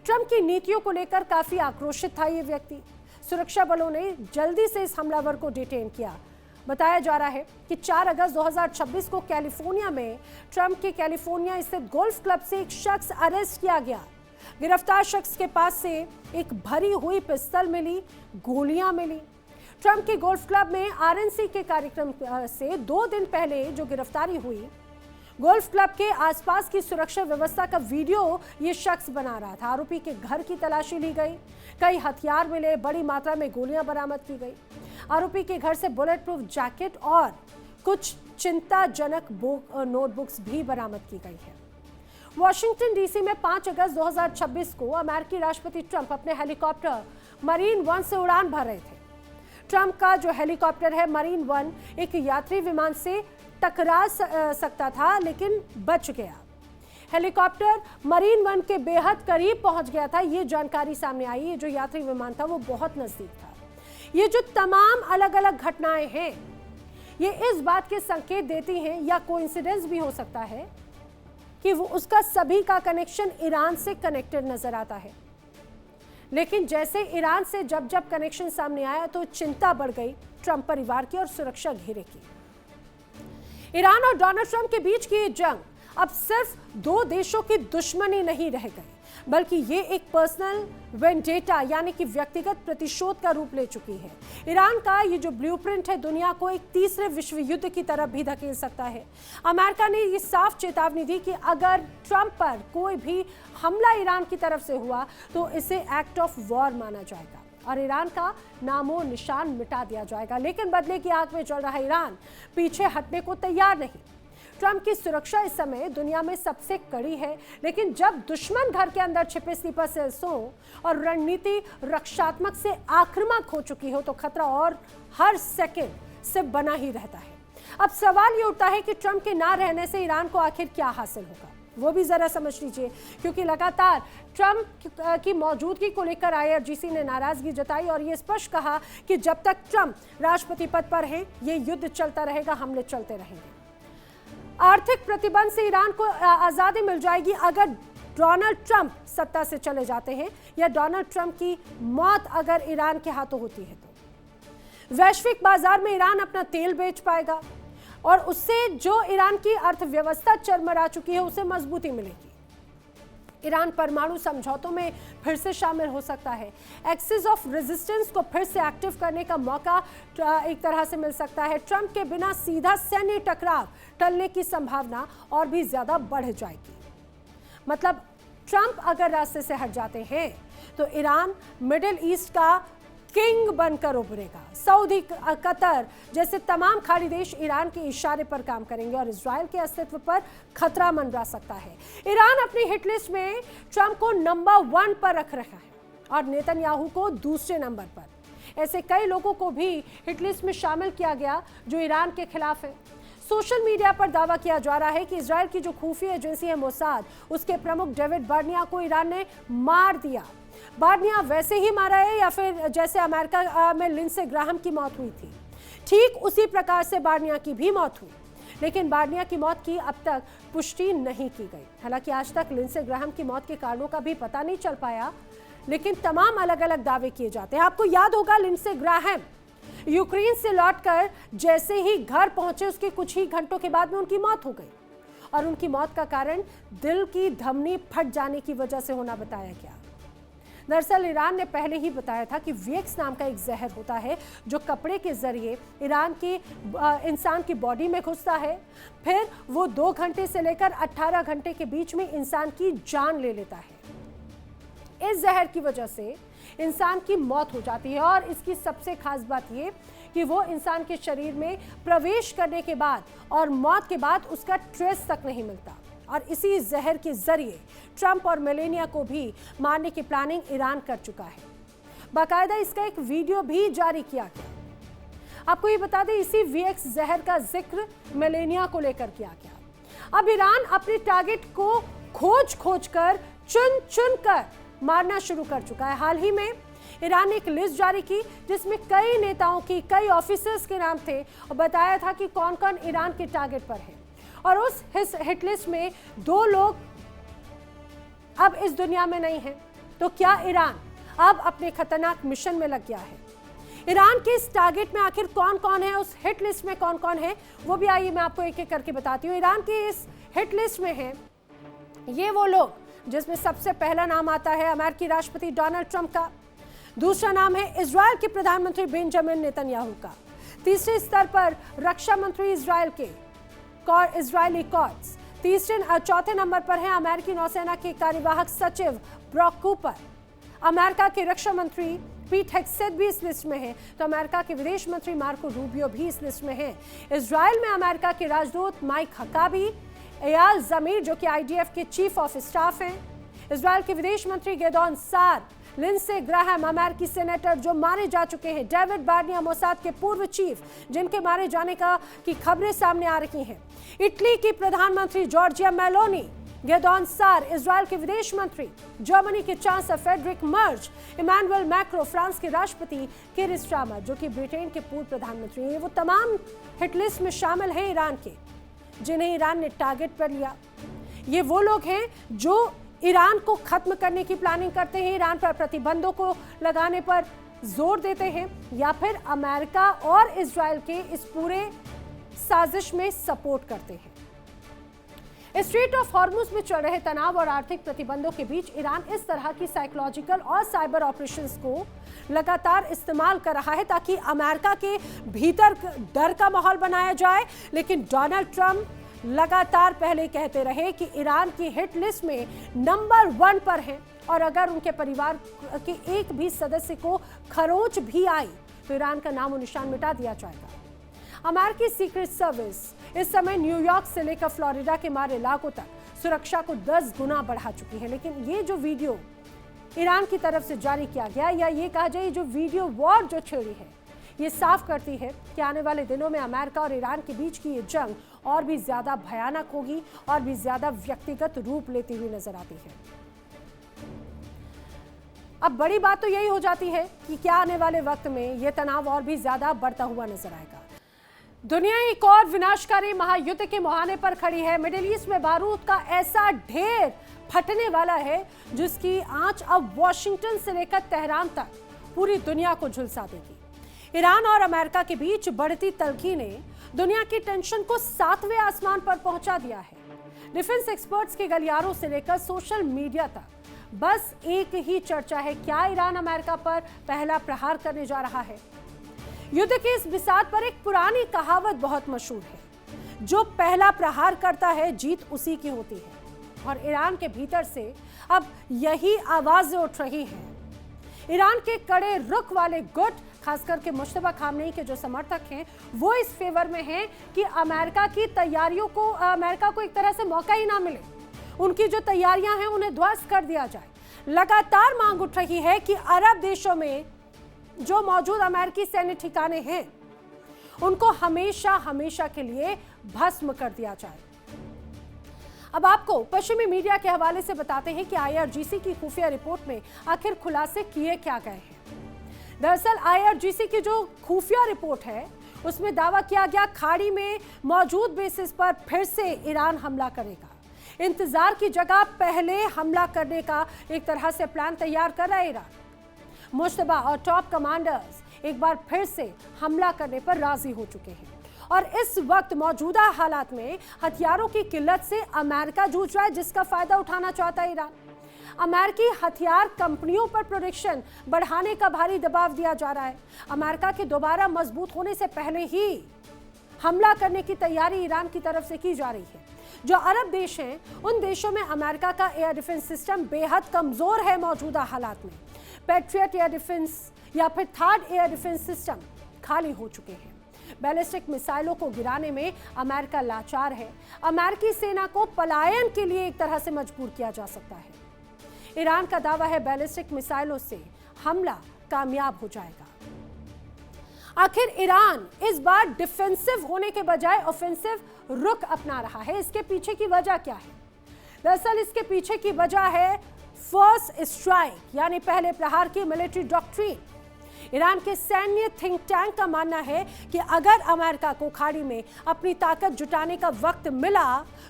Speaker 1: ट्रंप की नीतियों को लेकर काफी आक्रोशित था ये व्यक्ति। सुरक्षा बलों ने जल्दी से इस हमलावर को डिटेन किया। बताया जा रहा है कि 4 अगस्त 2026 को कैलिफोर्निया में ट्रंप के कैलिफोर्निया स्थित गोल्फ क्लब से एक शख्स अरेस्ट किया गया। गिरफ्तार शख्स के पास से एक भरी हुई पिस्तौल मिली, गोलियां मिली। ट्रंप के गोल्फ क्लब में RNC के कार्यक्रम से 2 दिन पहले जो गिरफ्तारी हुई, गोल्फ क्लब के आसपास की सुरक्षा व्यवस्था का वीडियो ये शख्स बना रहा था। आरोपी के घर की तलाशी ली गई, कई हथियार मिले, बड़ी मात्रा में गोलियां बरामद की गई। आरोपी के घर से बुलेट प्रूफ जैकेट और कुछ चिंताजनक नोटबुक्स भी बरामद की गई है। वॉशिंगटन DC में 5 अगस्त 2026 को अमेरिकी राष्ट्रपति ट्रंप अपने हेलीकॉप्टर मरीन 1 से उड़ान भर रहे थे। ट्रंप का जो हेलीकॉप्टर है मरीन 1 एक यात्री विमान से टकरा सकता था, लेकिन बच गया। हेलीकॉप्टर मरीन 1 के बेहद करीब पहुंच गया था, ये जानकारी सामने आई। ये जो यात्री विमान था वो बहुत नजदीक था। ये जो तमाम अलग अलग घटनाएं हैं, ये इस बात के संकेत देती हैं, या कोइंसिडेंस भी हो सकता है, कि वो उसका सभी का कनेक्शन ईरान से कनेक्टेड नजर आता है। लेकिन जैसे ईरान से जब जब कनेक्शन सामने आया तो चिंता बढ़ गई ट्रंप परिवार की और सुरक्षा घेरे की। ईरान और डोनाल्ड ट्रंप के बीच की ये जंग अब सिर्फ 2 देशों की दुश्मनी नहीं रह गई, बल्कि ये एक पर्सनल वेंडेटा यानी कि व्यक्तिगत प्रतिशोध का रूप ले चुकी है। ईरान का ये जो ब्लूप्रिंट है दुनिया को एक तीसरे विश्व युद्ध की तरफ भी धकेल सकता है। अमेरिका ने ये साफ चेतावनी दी कि अगर ट्रंप पर कोई भी हमला ईरान की तरफ से हुआ तो इसे एक्ट ऑफ वॉर माना जाएगा और ईरान का नामो निशान मिटा दिया जाएगा। लेकिन बदले की आग में जल रहा ईरान पीछे हटने को तैयार नहीं। ट्रंप की सुरक्षा इस समय दुनिया में सबसे कड़ी है, लेकिन जब दुश्मन घर के अंदर छिपे स्लीपर सेल्स हो और रणनीति रक्षात्मक से आक्रामक हो चुकी हो तो खतरा और हर सेकंड से बना ही रहता है। अब सवाल ये उठता है कि ट्रंप के ना रहने से ईरान को आखिर क्या हासिल होगा, वो भी जरा समझ लीजिए, क्योंकि लगातार ट्रंप की मौजूदगी को लेकर IRGC ने नाराजगी जताई और ये स्पष्ट कहा कि जब तक ट्रंप राष्ट्रपति पद पर है ये युद्ध चलता रहेगा, हमले चलते रहेंगे। आर्थिक प्रतिबंध से ईरान को आजादी मिल जाएगी अगर डोनाल्ड ट्रंप सत्ता से चले जाते हैं, या डोनाल्ड ट्रंप की मौत अगर ईरान के हाथों होती है तो वैश्विक बाजार में ईरान अपना तेल बेच पाएगा और उससे जो ईरान की अर्थव्यवस्था चरमरा चुकी है उसे मजबूती मिलेगी। ईरान परमाणु समझौतों में फिर से शामिल हो सकता है। एक्सिस ऑफ रेजिस्टेंस को फिर से एक्टिव करने का मौका एक तरह से मिल सकता है। ट्रंप के बिना सीधा सैन्य टकराव टलने की संभावना और भी ज्यादा बढ़ जाएगी। मतलब ट्रंप अगर रास्ते से हट जाते हैं तो ईरान मिडिल ईस्ट का किंग बनकर उभरेगा। सऊदी, कतर जैसे तमाम खाड़ी देश ईरान के इशारे पर काम करेंगे और इजराइल के अस्तित्व पर खतरा मंडरा सकता है। ईरान अपनी हिट लिस्ट में ट्रंप को नंबर 1 पर रख रहा है और नेतन्याहू को दूसरे नंबर पर। ऐसे कई लोगों को भी हिट लिस्ट में शामिल किया गया जो ईरान के खिलाफ है। सोशल मीडिया पर दावा किया जा रहा है कि इजराइल की जो खुफिया एजेंसी है मोसाद, उसके प्रमुख डेविड बार्निया को ईरान ने मार दिया। बार्निया वैसे ही मारा है या फिर जैसे अमेरिका में लिंडसे ग्राहम की मौत हुई थी, ठीक उसी प्रकार से बार्निया की भी मौत हुई। लेकिन बार्निया की मौत की अब तक पुष्टि नहीं की गई। हालांकि आज तक लिंडसे ग्राहम की मौत के कारणों का भी पता नहीं चल पाया, लेकिन तमाम अलग अलग दावे किए जाते हैं। आपको याद होगा लिंडसे ग्राहम यूक्रेन से लौटकर जैसे ही घर पहुंचे उसके कुछ ही घंटों के बाद में उनकी मौत हो गई और उनकी मौत का कारण दिल की धमनी फट जाने की वजह से होना बताया गया। दरअसल ईरान ने पहले ही बताया था कि वीएक्स नाम का एक जहर होता है जो कपड़े के जरिए ईरान की इंसान की बॉडी में घुसता है, फिर वो 2 घंटे से लेकर 18 घंटे के बीच में इंसान की जान ले लेता है। इस जहर की वजह से इंसान की मौत हो जाती है और इसकी सबसे खास बात ये कि वो इंसान के शरीर में प्रवेश करने के बाद और मौत के बाद उसका ट्रेस तक नहीं मिलता। और इसी जहर के जरिए ट्रंप और मेलेनिया को भी मारने की प्लानिंग ईरान कर चुका है। बाकायदा इसका एक वीडियो भी जारी किया गया। आपको ये बता दें, इसी वीएक्स जहर का जिक्र मेलेनिया को लेकर किया गया। अब ईरान अपने टारगेट को खोज कर चुन कर मारना शुरू कर चुका है। हाल ही में ईरान ने एक लिस्ट जारी की जिसमें कई नेताओं की, कई ऑफिसर्स के नाम थे और बताया था कि कौन कौन ईरान के टारगेट पर है। और उस हिट लिस्ट में 2 लोग अब इस दुनिया में नहीं हैं। तो क्या ईरान अब अपने खतरनाक मिशन में लग गया है? ईरान के इस टारगेट में आखिर कौन कौन है, उस हिट लिस्ट में कौन कौन है, वो भी आइए मैं आपको एक एक करके बताती हूँ। ईरान के इस हिट लिस्ट में है ये वो लोग जिसमें सबसे पहला नाम आता है अमेरिकी राष्ट्रपति डोनाल्ड ट्रंप का, दूसरा नाम है इजराइल के प्रधानमंत्री बेंजामिन नेतन्याहू का, तीसरे स्तर पर रक्षा मंत्री इजराइल के इजरायली कॉट्स, चौथे नंबर पर है अमेरिकी नौसेना के कार्यवाहक सचिव ब्रॉक कूपर, अमेरिका के रक्षा मंत्री पीट हेग्सेथ भी इस लिस्ट में है, तो अमेरिका के विदेश मंत्री मार्को रूबियो भी इस लिस्ट में है। इजराइल में अमेरिका के राजदूत माइक हकाबी, एयाल जमीर जो कि आईडीएफ के चीफ ऑफ स्टाफ हैं, इजराइल के विदेश मंत्री गेदोन सार, लिंडसे ग्राहम अमेरिकी सेनेटर जो मारे जा चुके हैं, डेविड बार्निया मोसाद के पूर्व चीफ जिनके मारे जाने की खबरें सामने आ रही हैं, इटली की प्रधानमंत्री जॉर्जिया मेलोनी, गेदोन सार इजराइल के विदेश मंत्री, जर्मनी के चांसलर फेडरिक मर्ज, इमानुएल मैक्रो फ्रांस के राष्ट्रपति, किर स्टारमर जो कि ब्रिटेन के पूर्व प्रधानमंत्री हैं। वो तमाम हिटलिस्ट में शामिल हैं ईरान के जिन्हें ईरान ने टारगेट पर लिया। ये वो लोग हैं जो ईरान को खत्म करने की प्लानिंग करते हैं, ईरान पर प्रतिबंधों को लगाने पर जोर देते हैं या फिर अमेरिका और इजराइल के इस पूरे साजिश में सपोर्ट करते हैं। स्ट्रेट ऑफ हॉर्मुज में चल रहे तनाव और आर्थिक प्रतिबंधों के बीच ईरान इस तरह की साइकोलॉजिकल और साइबर ऑपरेशंस को लगातार इस्तेमाल कर रहा है ताकि अमेरिका के भीतर डर का माहौल बनाया जाए। लेकिन डोनाल्ड ट्रंप लगातार पहले कहते रहे कि ईरान की हिट लिस्ट में नंबर 1 पर है और अगर उनके परिवार के एक भी सदस्य को खरोंच भी आई तो ईरान का नामो निशान मिटा दिया जाएगा। अमेरिकी सीक्रेट सर्विस इस समय न्यूयॉर्क से लेकर फ्लोरिडा के मारे इलाकों तक सुरक्षा को 10 गुना बढ़ा चुकी है। लेकिन ये जो वीडियो ईरान की तरफ से जारी किया गया या ये कहा जाए जो वीडियो वॉर जो छेड़ी है, ये साफ करती है कि आने वाले दिनों में अमेरिका और ईरान के बीच की ये जंग और भी ज्यादा भयानक होगी और भी ज्यादा व्यक्तिगत रूप लेती हुई नजर आती है। अब बड़ी बात तो यही हो जाती है कि क्या आने वाले वक्त में यह तनाव और भी ज्यादा बढ़ता हुआ नजर आएगा। दुनिया एक और विनाशकारी महायुद्ध के मुहाने पर खड़ी है। मिडिल ईस्ट में बारूद का ऐसा ढेर फटने वाला है जिसकी आंच अब वॉशिंगटन से लेकर तेहरान तक पूरी दुनिया को झुलसा देगी। ईरान और अमेरिका के बीच बढ़ती तल्खी ने दुनिया की टेंशन को 7वें आसमान पर पहुंचा दिया है। डिफेंस एक्सपर्ट्स के गलियारों से लेकर सोशल मीडिया तक बस एक ही चर्चा है, क्या ईरान अमेरिका पर पहला प्रहार करने जा रहा है। युद्ध के इस बिसात पर एक पुरानी कहावत बहुत मशहूर है, जो पहला प्रहार करता है जीत उसी की होती है। और ईरान के भीतर से अब यही आवाजें उठ रही हैं। ईरान के कड़े रुख वाले गुट, खास करके मुश्तबा खामनेई के जो समर्थक हैं, वो इस फेवर में हैं कि अमेरिका की तैयारियों को, अमेरिका को एक तरह से मौका ही ना मिले, उनकी जो तैयारियां हैं उन्हें ध्वस्त कर दिया जाए। लगातार मांग उठ रही है कि अरब देशों में जो मौजूद अमेरिकी सैन्य ठिकाने हैं उनको हमेशा हमेशा के लिए भस्म कर दिया जाए। अब आपको पश्चिमी मीडिया के हवाले से बताते हैं कि IRGC की खुफिया रिपोर्ट में आखिर खुलासे किए क्या गए हैं। दरअसल IRGC की जो खुफिया रिपोर्ट है उसमें दावा किया गया खाड़ी में मौजूद बेसिस पर फिर से ईरान हमला करेगा। इंतजार की जगह पहले हमला करने का एक तरह से प्लान तैयार कर रहा है ईरान। मुश्तबा और टॉप कमांडर्स एक बार फिर से हमला करने पर राजी हो चुके हैं और इस वक्त मौजूदा हालात में हथियारों की किल्लत से अमेरिका जूझ रहा है, जिसका फायदा उठाना चाहता है ईरान। अमेरिकी हथियार कंपनियों पर प्रोडक्शन बढ़ाने का भारी दबाव दिया जा रहा है। अमेरिका के दोबारा मजबूत होने से पहले ही हमला करने की तैयारी ईरान की तरफ से की जा रही है। जो अरब देश हैं उन देशों में अमेरिका का एयर डिफेंस सिस्टम बेहद कमजोर है। मौजूदा हालात में पैट्रियट एयर डिफेंस या फिर थर्ड एयर डिफेंस सिस्टम खाली हो चुके हैं। बैलिस्टिक मिसाइलों को गिराने में अमेरिका लाचार है। अमेरिकी सेना को पलायन के लिए एक तरह से मजबूर किया जा सकता है। ईरान का दावा है बैलिस्टिक मिसाइलों से हमला कामयाब हो जाएगा। आखिर ईरान इस बार डिफेंसिव होने के बजाय ऑफेंसिव रुख अपना रहा है, इसके पीछे की वजह क्या है? दरअसल इसके पीछे की वजह है फर्स्ट स्ट्राइक यानी पहले प्रहार की मिलिट्री डॉक्ट्रिन। ईरान के सैन्य थिंक टैंक का मानना है कि अगर अमेरिका को खाड़ी में अपनी ताकत जुटाने का वक्त मिला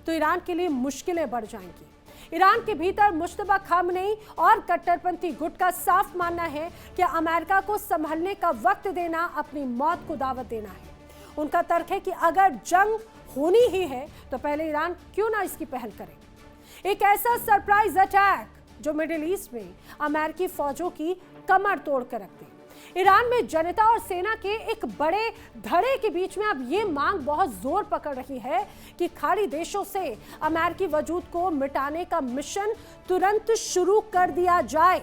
Speaker 1: तो ईरान के लिए मुश्किलें बढ़ जाएंगी। ईरान के भीतर मुश्तबा खामनेई और कट्टरपंथी गुट का साफ मानना है कि अमेरिका को संभलने का वक्त देना अपनी मौत को दावत देना है। उनका तर्क है कि अगर जंग होनी ही है तो पहले ईरान क्यों ना इसकी पहल करे। एक ऐसा सरप्राइज अटैक जो मिडिल ईस्ट में अमेरिकी फौजों की कमर तोड़ कर रख दे। ईरान में जनता और सेना के एक बड़े धड़े के बीच में अब ये मांग बहुत जोर पकड़ रही है कि खाड़ी देशों से अमेरिकी वजूद को मिटाने का मिशन तुरंत शुरू कर दिया जाए।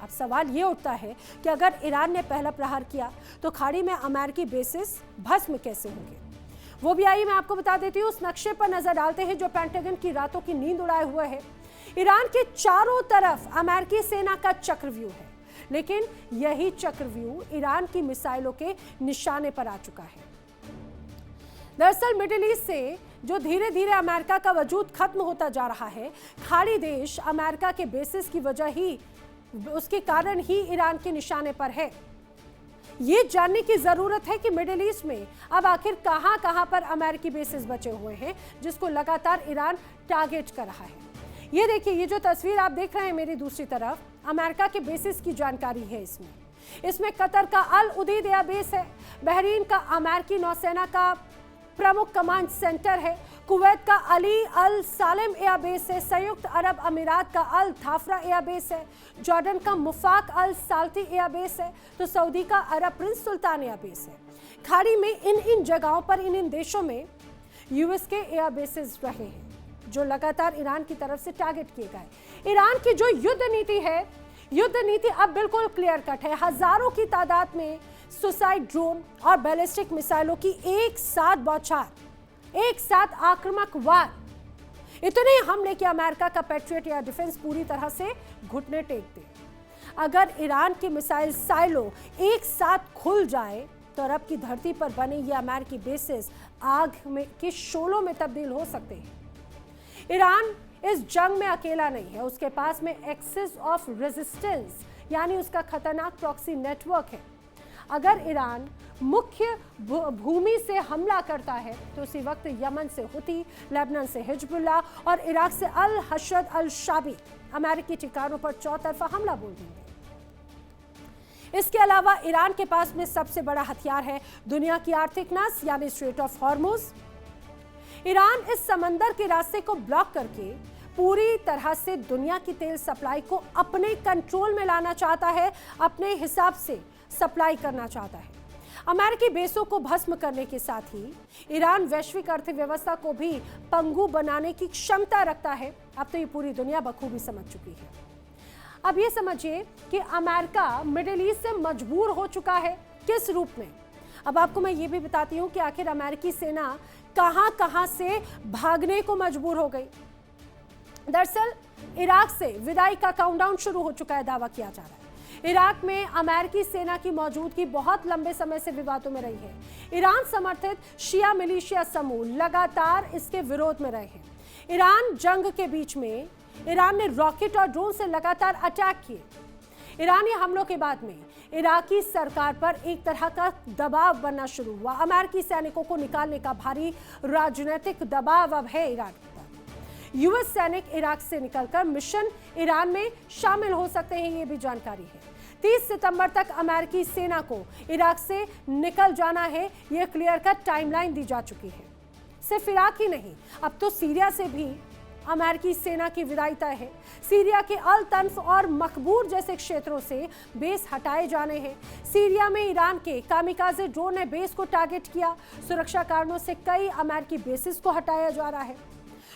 Speaker 1: अब सवाल ये उठता है कि अगर ईरान ने पहला प्रहार किया तो खाड़ी में अमेरिकी बेसिस भस्म कैसे होंगे? वो भी आइए मैं आपको बता देती हूँ। उस नक्शे पर नजर डालते हैं जो पेंटागन की रातों की नींद उड़ाए हुए है। ईरान के चारों तरफ अमेरिकी सेना का चक्रव्यूह है, लेकिन यही चक्रव्यूह ईरान की मिसाइलों के निशाने पर आ चुका है। दरअसल मिडिल ईस्ट से जो धीरे धीरे अमेरिका का वजूद खत्म होता जा रहा है, खाड़ी देश अमेरिका के बेसिस की वजह ही, उसके कारण ही ईरान के निशाने पर है। ये जानने की जरूरत है कि मिडिल ईस्ट में अब आखिर कहां पर अमेरिकी बेसिस बचे हुए हैं जिसको लगातार ईरान टारगेट कर रहा है। ये देखिए, ये जो तस्वीर आप देख रहे हैं मेरी दूसरी तरफ, अमेरिका के बेसिस की जानकारी है। इसमें कतर का अल उदीद एयरबेस है, बहरीन का अमेरिकी नौसेना का प्रमुख कमांड सेंटर है, कुवैत का अली अल सालेम एयरबेस है, संयुक्त अरब अमीरात का अल थाफरा एयरबेस है, जॉर्डन का मुफाक अल साल्ती एयरबेस है, तो सऊदी का अरब प्रिंस सुल्तान एयरबेस है। खाड़ी में इन जगहों पर इन देशों में यूएस के एयरबेसेस रहे हैं जो लगातार ईरान की तरफ से टारगेट किए गए। ईरान की जो युद्ध नीति अब बिल्कुल क्लियर कट है। हजारों की तादाद में सुसाइड ड्रोन और बैलिस्टिक मिसाइलों की एक साथ बौछार, एक साथ आक्रामक वार, इतने हमले कि अमेरिका का पैट्रियट एयर डिफेंस पूरी तरह से घुटने टेक दे। अगर ईरान के मिसाइल साइलो एक साथ खुल जाए तो अरब की धरती पर बने ये अमेरिकी बेसिस आग में के शोलों में तब्दील हो सकते हैं। ईरान इस जंग में अकेला नहीं है, उसके पास में एक्सिस ऑफ रेजिस्टेंस यानी उसका खतरनाक प्रॉक्सी नेटवर्क है। अगर ईरान मुख्य भूमि से हमला करता है तो उसी वक्त यमन से हुती, लेबनान से हिजबुल्लाह और इराक से अल हशद अल शाबी अमेरिकी ठिकानों पर चौतरफा हमला बोल देंगे। इसके अलावा ईरान के पास में सबसे बड़ा हथियार है दुनिया की आर्थिक नस यानी स्ट्रेट ऑफ हॉर्मुज। ईरान इस समंदर के रास्ते को ब्लॉक करके पूरी तरह से दुनिया की तेल सप्लाई को अपने कंट्रोल में लाना चाहता है, अपने हिसाब से सप्लाई करना चाहता है। अमेरिकी बेसों को भस्म करने के साथ ही ईरान वैश्विक अर्थव्यवस्था को भी पंगु बनाने की क्षमता रखता है। अब तो ये पूरी दुनिया बखूबी समझ चुकी है। अब ये समझिए कि अमेरिका मिडिल ईस्ट से मजबूर हो चुका है, किस रूप में। अब आपको मैं ये भी बताती हूँ कि आखिर अमेरिकी सेना कहां कहां से भागने को मजबूर हो गई। दरअसल इराक से विदाई का काउंटडाउन शुरू हो चुका है, दावा किया जा रहा है। इराक में अमेरिकी सेना की मौजूदगी बहुत लंबे समय से विवादों में रही है। ईरान समर्थित शिया मिलिशिया समूह लगातार इसके विरोध में रहे हैं। ईरान जंग के बीच में ईरान ने रॉकेट और ड्रोन से लगातार अटैक किए। ईरानी हमलों के बाद में इराकी सरकार पर एक तरह का दबाव बनना शुरू हुआ। अमेरिकी सैनिकों को निकालने का भारी राजनीतिक दबाव अब है ईरान पर। यूएस सैनिक इराक से निकलकर मिशन ईरान में शामिल हो सकते हैं, ये भी जानकारी है। 30 सितंबर तक अमेरिकी सेना को इराक से निकल जाना है, यह क्लियर कट टाइमलाइन दी जा चुकी है। सिर्फ इराक ही नहीं, अब तो सीरिया से भी अमेरिकी सेना की विदाई तय है। सीरिया के अल तन्फ और मकबूर जैसे क्षेत्रों से बेस हटाए जाने हैं। सीरिया में ईरान के कामिकाजे ड्रोन ने बेस को टारगेट किया। सुरक्षा कारणों से कई अमेरिकी बेसिस को हटाया जा रहा है।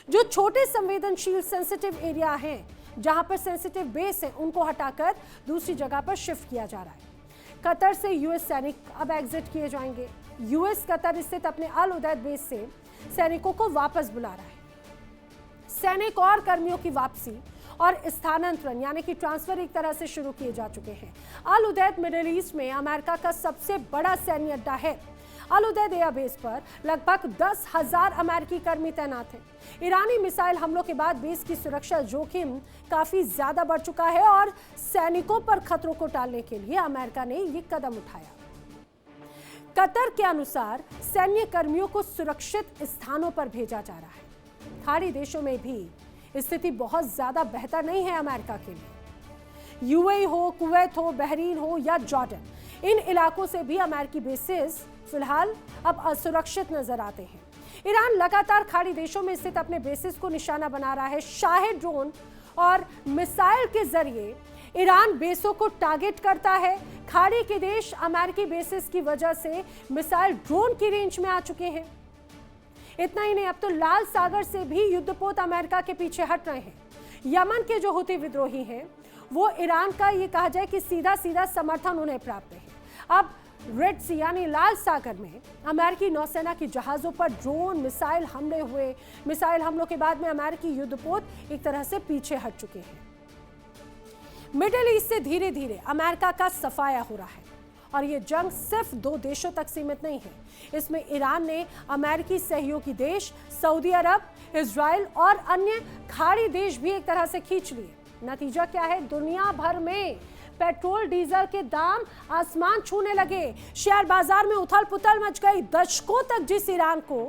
Speaker 1: जो छोटे संवेदनशील सेंसिटिव एरिया हैं, जहां पर सेंसिटिव बेस है, उनको हटाकर दूसरी जगह पर शिफ्ट किया जा रहा है। कतर से यूएस सैनिक अब एग्जिट किए जाएंगे। यूएस कतर स्थित अपने अल उदैद बेस से सैनिकों को वापस बुला रहा है। सैनिक और कर्मियों की वापसी और स्थानांतरण यानी कि ट्रांसफर एक तरह से शुरू किए जा चुके हैं। अल उदैद मिडिल ईस्ट में अमेरिका का सबसे बड़ा सैन्य अड्डा है। अल उदैद एयरबेस पर लगभग 10,000 अमेरिकी कर्मी तैनात हैं। ईरानी मिसाइल हमलों के बाद बेस की सुरक्षा जोखिम काफी ज्यादा बढ़ चुका है और सैनिकों पर खतरों को टालने के लिए अमेरिका ने ये कदम उठाया। कतर के अनुसार सैन्य कर्मियों को सुरक्षित स्थानों पर भेजा जा रहा है। खाड़ी देशों में भी स्थिति बहुत ज्यादा बेहतर नहीं है अमेरिका के लिए। यूएई हो, कुवैत हो, बहरीन हो या जॉर्डन, इन इलाकों से भी अमेरिकी बेसिस फिलहाल अब असुरक्षित नजर आते हैं। ईरान लगातार खाड़ी देशों में स्थित अपने बेसिस को निशाना बना रहा है। शाहिद ड्रोन और मिसाइल के जरिए ईरान बेसों को टारगेट करता है। खाड़ी के देश अमेरिकी बेसिस की वजह से मिसाइल ड्रोन की रेंज में आ चुके हैं। इतना ही नहीं, अब तो लाल सागर से भी युद्धपोत अमेरिका के पीछे हट रहे हैं। यमन के जो हुती विद्रोही हैं, वो ईरान का ये कहा जाए कि सीधा सीधा समर्थन उन्हें प्राप्त है। अब रेड सी यानी लाल सागर में अमेरिकी नौसेना की जहाजों पर ड्रोन मिसाइल हमले हुए। मिसाइल हमलों के बाद में अमेरिकी युद्धपोत एक तरह से पीछे हट चुके हैं। मिडिल ईस्ट से धीरे धीरे अमेरिका का सफाया हो रहा है और ये जंग सिर्फ 2 देशों तक सीमित नहीं है। इसमें ईरान ने अमेरिकी सहयोगी देश सऊदी अरब, इजराइल और अन्य खाड़ी देश भी एक तरह से खींच लिए। नतीजा क्या है? दुनिया भर में पेट्रोल डीजल के दाम आसमान छूने लगे। शेयर बाजार में उथल पुथल मच गई। दशकों तक जिस ईरान को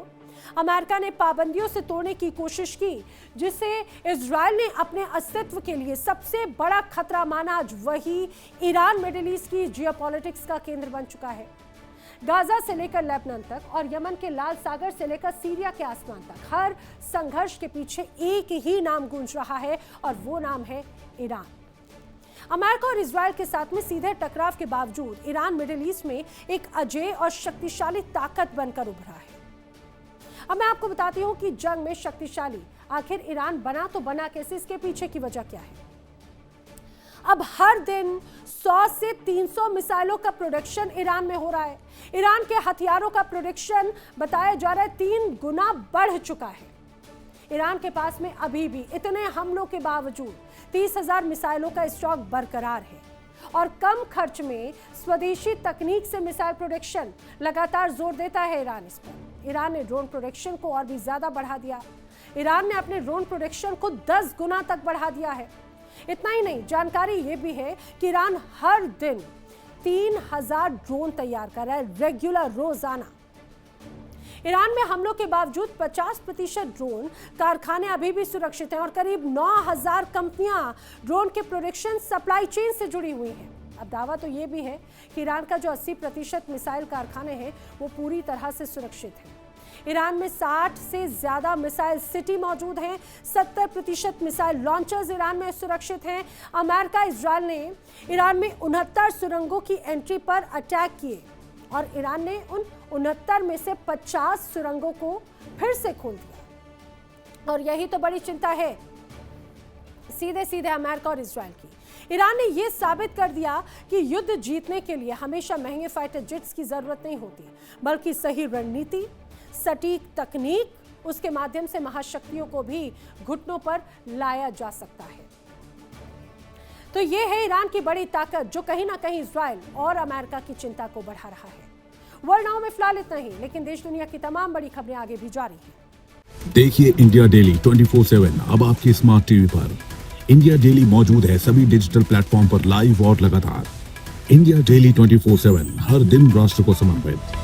Speaker 1: अमेरिका ने पाबंदियों से तोड़ने की कोशिश की, जिसे इजराइल ने अपने अस्तित्व के लिए सबसे बड़ा खतरा माना, आज वही ईरान मिडिल ईस्ट की जियोपॉलिटिक्स का केंद्र बन चुका है। गाजा से लेकर लेबनान तक और यमन के लाल सागर से लेकर सीरिया के आसमान तक, हर संघर्ष के पीछे एक ही नाम गूंज रहा है और वो नाम है ईरान। अमेरिका और इजराइल के साथ में सीधे टकराव के बावजूद ईरान मिडिल ईस्ट में एक अजेय और शक्तिशाली ताकत बनकर उभरा है। अब मैं आपको बताती हूं कि जंग में शक्तिशाली आखिर ईरान बना तो बना कैसे, इसके पीछे की वजह क्या है। अब हर दिन 100 से 300 मिसाइलों का प्रोडक्शन ईरान में हो रहा है। ईरान के हथियारों का प्रोडक्शन बताया जा रहा है 3 गुना बढ़ चुका है। ईरान के पास में अभी भी इतने हमलों के बावजूद 30,000 मिसाइलों का स्टॉक बरकरार है और कम खर्च में स्वदेशी तकनीक से मिसाइल प्रोडक्शन लगातार जोर देता है ईरान इस पर। ईरान ने ड्रोन प्रोडक्शन को और भी ज्यादा बढ़ा दिया। ईरान ने अपने ड्रोन प्रोडक्शन को 10 गुना तक बढ़ा दिया है। इतना ही नहीं, जानकारी ये भी है कि ईरान हर दिन 3,000 ड्रोन तैयार कर रहा है, रेगुलर, रोजाना। ईरान में हमलों के बावजूद 50% ड्रोन कारखाने अभी भी सुरक्षित हैं और करीब 9,000 कंपनियां ड्रोन के प्रोडक्शन सप्लाई चेन से जुड़ी हुई हैं। अब दावा तो ये भी है कि ईरान का जो 80% मिसाइल कारखाने हैं वो पूरी तरह से सुरक्षित हैं। ईरान में 60 से ज्यादा मिसाइल सिटी मौजूद हैं। 70% मिसाइल लॉन्चर्स ईरान में सुरक्षित हैं। अमेरिका, इजराइल ने ईरान में 69 सुरंगों की एंट्री पर अटैक किए और ईरान ने उन 69 में से 50 सुरंगों को फिर से खोल दिया। और यही तो बड़ी चिंता है सीधे सीधे अमेरिका और इजराइल की। ईरान ने यह साबित कर दिया कि युद्ध जीतने के लिए हमेशा महंगे फाइटर जेट्स की जरूरत नहीं होती, बल्कि सही रणनीति, सटीक तकनीक, उसके माध्यम से महाशक्तियों को भी घुटनों पर लाया जा सकता है। तो यह है ईरान की बड़ी ताकत जो कहीं ना कहीं इजराइल और अमेरिका की चिंता को बढ़ा रहा है। वर्ल्ड नाउ में फिलहाल इतना ही, लेकिन देश दुनिया की तमाम बड़ी खबरें आगे भी जारी हैं।
Speaker 3: देखिए इंडिया डेली 24/7 अब आपकी स्मार्ट टीवी पर। इंडिया डेली मौजूद है सभी डिजिटल प्लेटफॉर्म पर लाइव और लगातार। इंडिया डेली 24/7 हर दिन राष्ट्र को समर्पित।